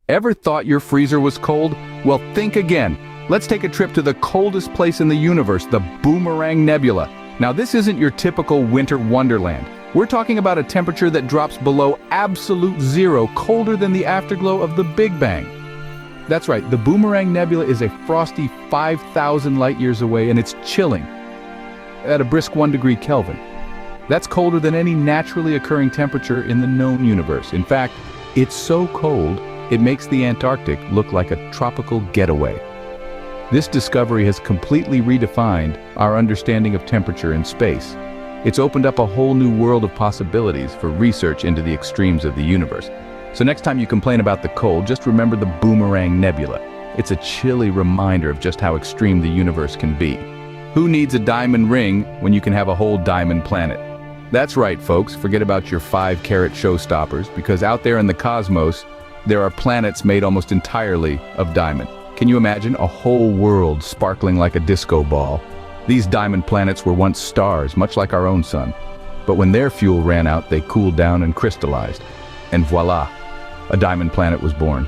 Ever thought your freezer was cold? Well, think again. Let's take a trip to the coldest place in the universe, the Boomerang Nebula. Now, this isn't your typical winter wonderland. We're talking about a temperature that drops below absolute zero, colder than the afterglow of the Big Bang. That's right, the Boomerang Nebula is a frosty 5,000 light-years away, and it's chilling at a brisk 1 degree Kelvin. That's colder than any naturally occurring temperature in the known universe. In fact, it's so cold, it makes the Antarctic look like a tropical getaway. This discovery has completely redefined our understanding of temperature in space. It's opened up a whole new world of possibilities for research into the extremes of the universe. So next time you complain about the cold, just remember the Boomerang Nebula. It's a chilly reminder of just how extreme the universe can be. Who needs a diamond ring when you can have a whole diamond planet? That's right, folks, forget about your 5-carat showstoppers, because out there in the cosmos, there are planets made almost entirely of diamond. Can you imagine a whole world sparkling like a disco ball? These diamond planets were once stars, much like our own sun. But when their fuel ran out, they cooled down and crystallized. And voila, a diamond planet was born.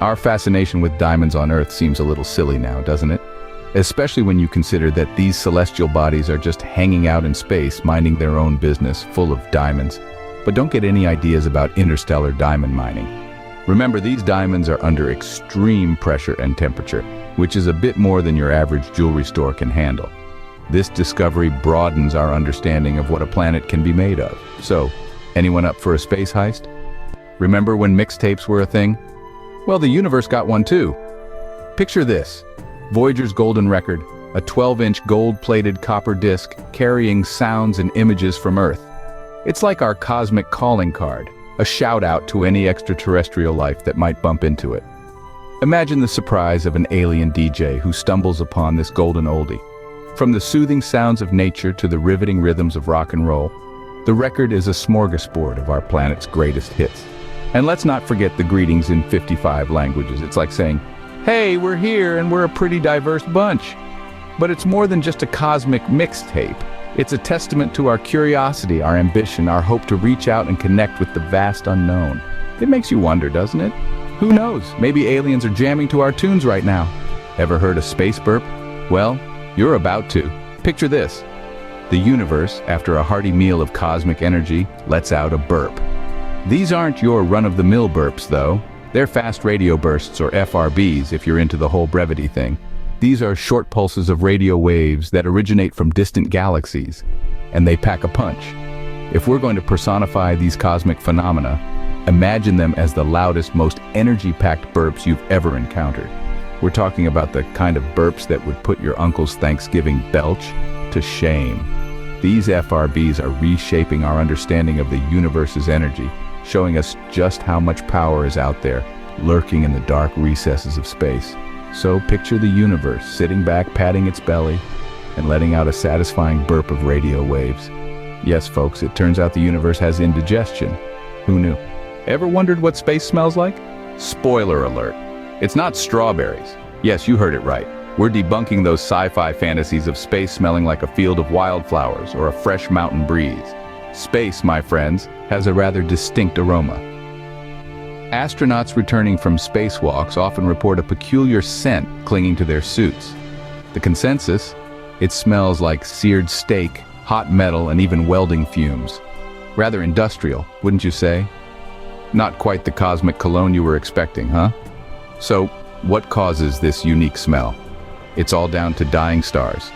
Our fascination with diamonds on Earth seems a little silly now, doesn't it? Especially when you consider that these celestial bodies are just hanging out in space, minding their own business, full of diamonds. But don't get any ideas about interstellar diamond mining. Remember, these diamonds are under extreme pressure and temperature, which is a bit more than your average jewelry store can handle. This discovery broadens our understanding of what a planet can be made of. So, anyone up for a space heist? Remember when mixtapes were a thing? Well, the universe got one too. Picture this: Voyager's golden record, a 12-inch gold-plated copper disc carrying sounds and images from Earth. It's like our cosmic calling card, a shout-out to any extraterrestrial life that might bump into it. Imagine the surprise of an alien DJ who stumbles upon this golden oldie. From the soothing sounds of nature to the riveting rhythms of rock and roll, the record is a smorgasbord of our planet's greatest hits. And let's not forget the greetings in 55 languages. It's like saying, "Hey, we're here and we're a pretty diverse bunch." But it's more than just a cosmic mixtape. It's a testament to our curiosity, our ambition, our hope to reach out and connect with the vast unknown. It makes you wonder, doesn't it? Who knows? Maybe aliens are jamming to our tunes right now. Ever heard a space burp? Well, you're about to. Picture this. The universe, after a hearty meal of cosmic energy, lets out a burp. These aren't your run-of-the-mill burps, though. They're fast radio bursts, or FRBs, if you're into the whole brevity thing. These are short pulses of radio waves that originate from distant galaxies, and they pack a punch. If we're going to personify these cosmic phenomena, imagine them as the loudest, most energy-packed burps you've ever encountered. We're talking about the kind of burps that would put your uncle's Thanksgiving belch to shame. These FRBs are reshaping our understanding of the universe's energy, showing us just how much power is out there, lurking in the dark recesses of space. So picture the universe sitting back, patting its belly, and letting out a satisfying burp of radio waves. Yes, folks, it turns out the universe has indigestion. Who knew? Ever wondered what space smells like? Spoiler alert. It's not strawberries. Yes, you heard it right. We're debunking those sci-fi fantasies of space smelling like a field of wildflowers or a fresh mountain breeze. Space, my friends, has a rather distinct aroma. Astronauts returning from spacewalks often report a peculiar scent clinging to their suits. The consensus? It smells like seared steak, hot metal, and even welding fumes. Rather industrial, wouldn't you say? Not quite the cosmic cologne you were expecting, huh? So, what causes this unique smell? It's all down to dying stars.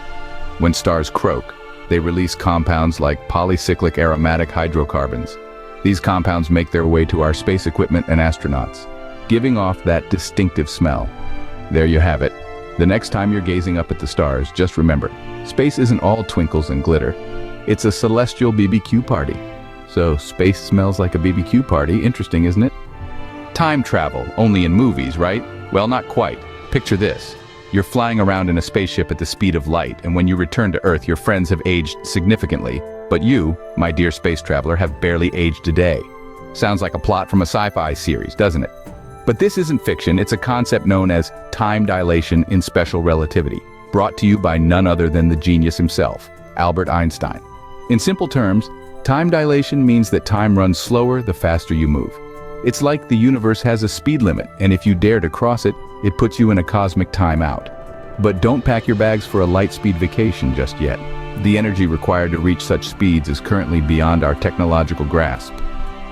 When stars croak, they release compounds like polycyclic aromatic hydrocarbons. These compounds make their way to our space equipment and astronauts, giving off that distinctive smell. There you have it. The next time you're gazing up at the stars, just remember, space isn't all twinkles and glitter. It's a celestial BBQ party. So space smells like a BBQ party. Interesting, isn't it? Time travel, only in movies, right? Well, not quite. Picture this. You're flying around in a spaceship at the speed of light, and when you return to Earth, your friends have aged significantly. But you, my dear space traveler, have barely aged a day. Sounds like a plot from a sci-fi series, doesn't it? But this isn't fiction, it's a concept known as time dilation in special relativity, brought to you by none other than the genius himself, Albert Einstein. In simple terms, time dilation means that time runs slower the faster you move. It's like the universe has a speed limit, and if you dare to cross it, it puts you in a cosmic timeout. But don't pack your bags for a light-speed vacation just yet. The energy required to reach such speeds is currently beyond our technological grasp.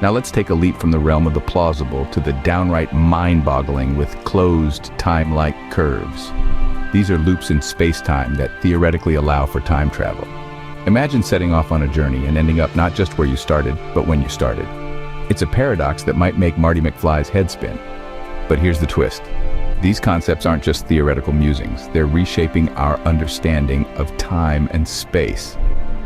Now let's take a leap from the realm of the plausible to the downright mind-boggling with closed, time-like curves. These are loops in space-time that theoretically allow for time travel. Imagine setting off on a journey and ending up not just where you started, but when you started. It's a paradox that might make Marty McFly's head spin. But here's the twist. These concepts aren't just theoretical musings. They're reshaping our understanding of time and space.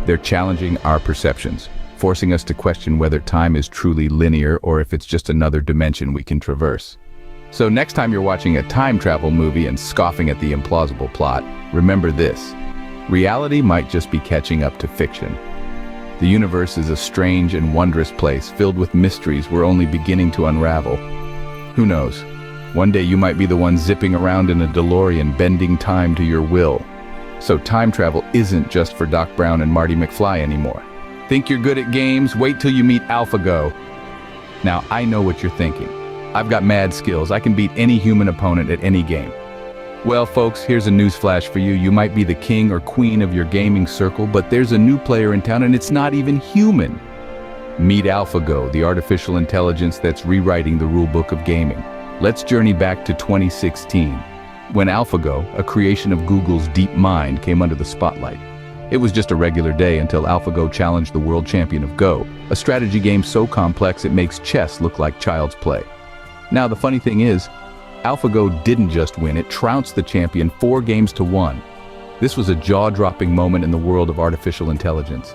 They're challenging our perceptions, forcing us to question whether time is truly linear or if it's just another dimension we can traverse. So next time you're watching a time travel movie and scoffing at the implausible plot, remember this. Reality might just be catching up to fiction. The universe is a strange and wondrous place filled with mysteries we're only beginning to unravel. Who knows? One day you might be the one zipping around in a DeLorean bending time to your will. So time travel isn't just for Doc Brown and Marty McFly anymore. Think you're good at games? Wait till you meet AlphaGo. Now I know what you're thinking. I've got mad skills. I can beat any human opponent at any game. Well, folks, here's a newsflash for you. You might be the king or queen of your gaming circle, but there's a new player in town and it's not even human. Meet AlphaGo, the artificial intelligence that's rewriting the rulebook of gaming. Let's journey back to 2016, when AlphaGo, a creation of Google's DeepMind, came under the spotlight. It was just a regular day until AlphaGo challenged the world champion of Go, a strategy game so complex it makes chess look like child's play. Now, the funny thing is, AlphaGo didn't just win, it trounced the champion 4 games to 1. This was a jaw-dropping moment in the world of artificial intelligence.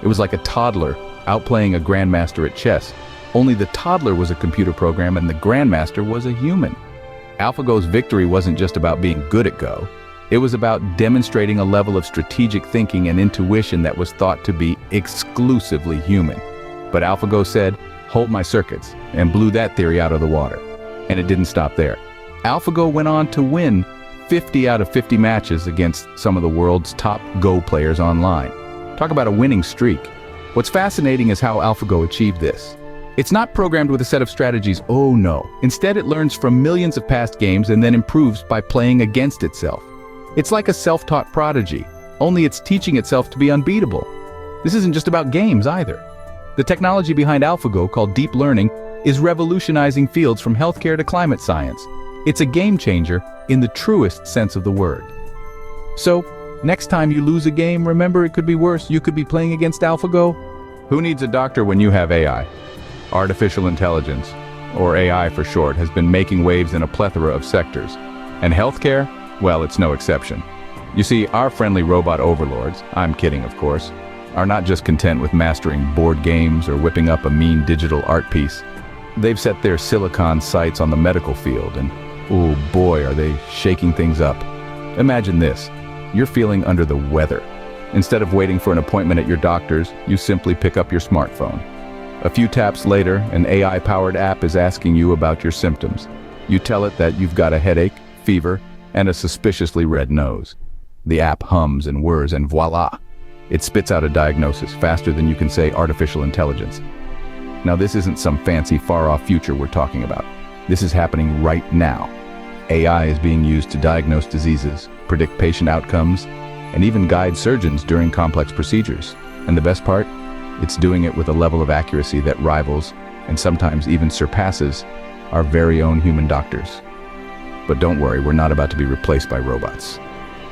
It was like a toddler outplaying a grandmaster at chess, only the toddler was a computer program and the grandmaster was a human. AlphaGo's victory wasn't just about being good at Go, it was about demonstrating a level of strategic thinking and intuition that was thought to be exclusively human. But AlphaGo said, "Hold my circuits," and blew that theory out of the water. And it didn't stop there. AlphaGo went on to win 50 out of 50 matches against some of the world's top Go players online. Talk about a winning streak. What's fascinating is how AlphaGo achieved this. It's not programmed with a set of strategies, oh no. Instead, it learns from millions of past games and then improves by playing against itself. It's like a self-taught prodigy, only it's teaching itself to be unbeatable. This isn't just about games either. The technology behind AlphaGo, called deep learning, is revolutionizing fields from healthcare to climate science. It's a game changer in the truest sense of the word. So, next time you lose a game, remember it could be worse. You could be playing against AlphaGo. Who needs a doctor when you have AI? Artificial intelligence, or AI for short, has been making waves in a plethora of sectors. And healthcare? Well, it's no exception. You see, our friendly robot overlords, I'm kidding of course, are not just content with mastering board games or whipping up a mean digital art piece. They've set their silicon sights on the medical field and, oh boy, are they shaking things up. Imagine this, you're feeling under the weather. Instead of waiting for an appointment at your doctor's, you simply pick up your smartphone. A few taps later, an AI-powered app is asking you about your symptoms. You tell it that you've got a headache, fever, and a suspiciously red nose. The app hums and whirs and voila! It spits out a diagnosis faster than you can say artificial intelligence. Now this isn't some fancy far-off future we're talking about. This is happening right now. AI is being used to diagnose diseases, predict patient outcomes, and even guide surgeons during complex procedures. And the best part? It's doing it with a level of accuracy that rivals, and sometimes even surpasses, our very own human doctors. But don't worry, we're not about to be replaced by robots.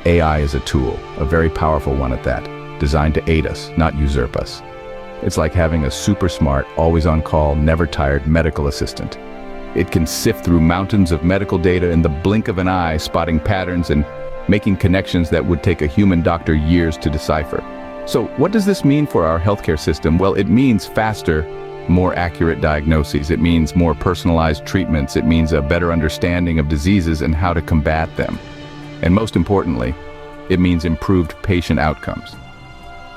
AI is a tool, a very powerful one at that, designed to aid us, not usurp us. It's like having a super smart, always on call, never tired medical assistant. It can sift through mountains of medical data in the blink of an eye, spotting patterns and making connections that would take a human doctor years to decipher. So what does this mean for our healthcare system? Well, it means faster, more accurate diagnoses. It means more personalized treatments. It means a better understanding of diseases and how to combat them. And most importantly, it means improved patient outcomes.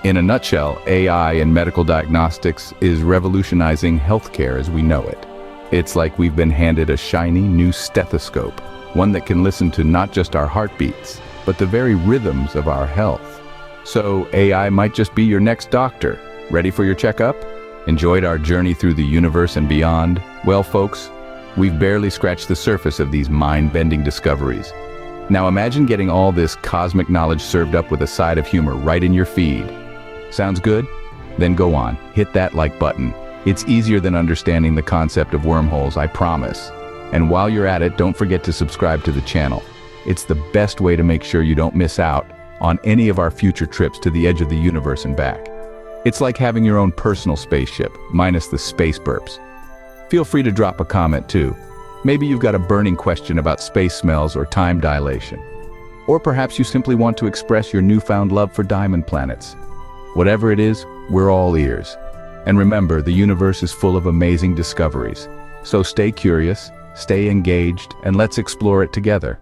In a nutshell, AI in medical diagnostics is revolutionizing healthcare as we know it. It's like we've been handed a shiny new stethoscope, one that can listen to not just our heartbeats, but the very rhythms of our health. So AI might just be your next doctor. Ready for your checkup? Enjoyed our journey through the universe and beyond? Well, folks, we've barely scratched the surface of these mind-bending discoveries. Now imagine getting all this cosmic knowledge served up with a side of humor right in your feed. Sounds good? Then go on, hit that like button. It's easier than understanding the concept of wormholes, I promise. And while you're at it, don't forget to subscribe to the channel. It's the best way to make sure you don't miss out on any of our future trips to the edge of the universe and back. It's like having your own personal spaceship, minus the space burps. Feel free to drop a comment too. Maybe you've got a burning question about space smells or time dilation. Or perhaps you simply want to express your newfound love for diamond planets. Whatever it is, we're all ears. And remember, the universe is full of amazing discoveries. So stay curious, stay engaged, and let's explore it together.